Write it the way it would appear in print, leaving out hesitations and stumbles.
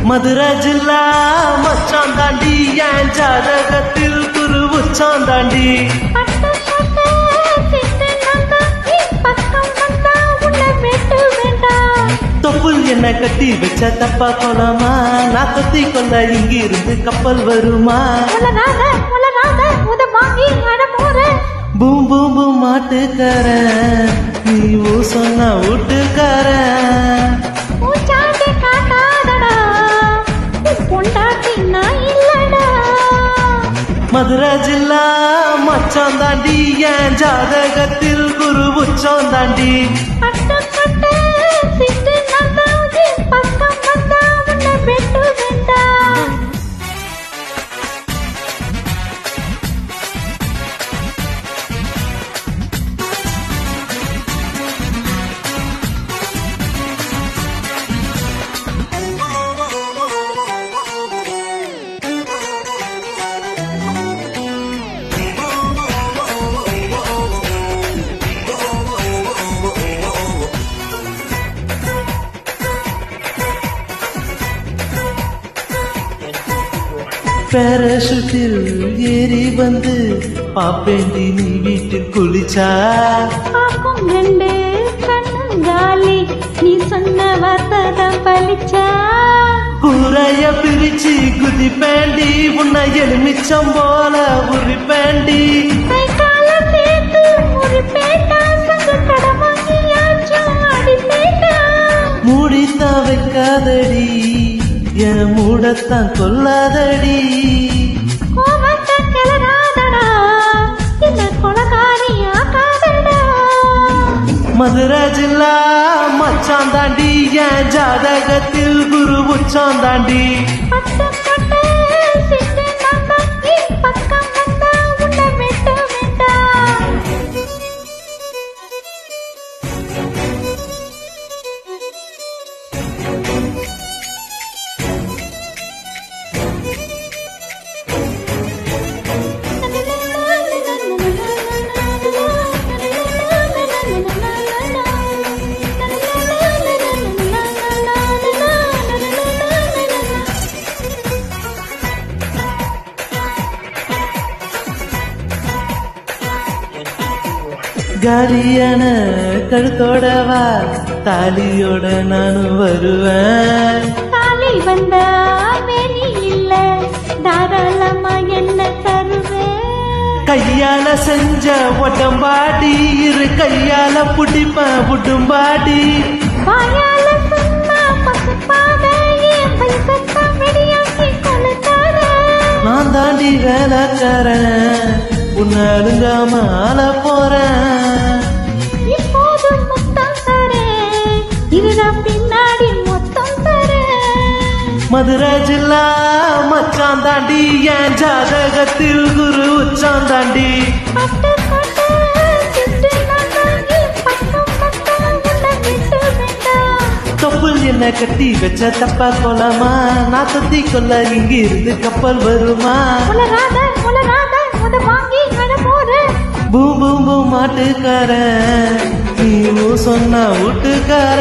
மதுரை ஜில்லா மச்சான் தாண்டி என் ஜாதகத்தில் குரு உச்சான் தாண்டி தொப்புள் என்ன கட்டி வச்ச தப்பா கொலாமா நான் கத்தி கொள்ள இங்கிருந்து கப்பல் வருமா பூம் பூம் பூம் மாட்டுக்கார நீ சொன்ன வீட்டுக்கார மதுரை ஜில்லா மச்சான் தாண்டி என் ஜாதகத்தில் குரு உச்சான் தாண்டி பேரஷூட்டில் ஏறி வந்து பாப்பேண்டி நீ வீட்டில் குளிச்சா ரெண்டு கண்ணுங்காலி நீ சொன்ன வார்த்தை பழிச்சா கூரைய பிரிச்சு குதிப்பேண்டி உன்னை எலுமிச்சம் போல உரிப்பேண்டி மூடித்தான் வைக்காதடி என் மூடத்தான் கொல்லாதடி மதுரை ஜில்லா மச்சான் தாண்டி என் ஜாதகத்தில் குரு உச்சான் தாண்டி காலியான கழுத்தோடவா தாலியோட நானும் வருவேன் தாலி வந்தா வேணி இல்ல தாராளமா என்ன தருவேன் கையால செஞ்ச ஒட்டம்பாடி இரு கையால புடிப்பேன் புட்டும்பாடி வாயால சொன்னா பசுப்பாதையே பைசத்தம் வெடியாக்கி கொளுத்தாத நான் தாண்டி வேலைக்காரன் உன்னை அழுங்காம ஆள போறேன் இப்போது மொத்தம் தரேன் இதுதான் பின்னாடி மொத்தம் தரேன் மதுரை ஜில்லா மச்சான் தாண்டி என் ஜாதகத்தில் குரு உச்சான் தாண்டி தொப்புள் என்ன கட்டி வச்ச தப்பா கொலாமா நான் கத்தி கொள்ள இங்கிருந்து கப்பல் வருமா பூம் பூம் பூம் மாட்டுக்கார நீ சொன்ன வீட்டுக்கார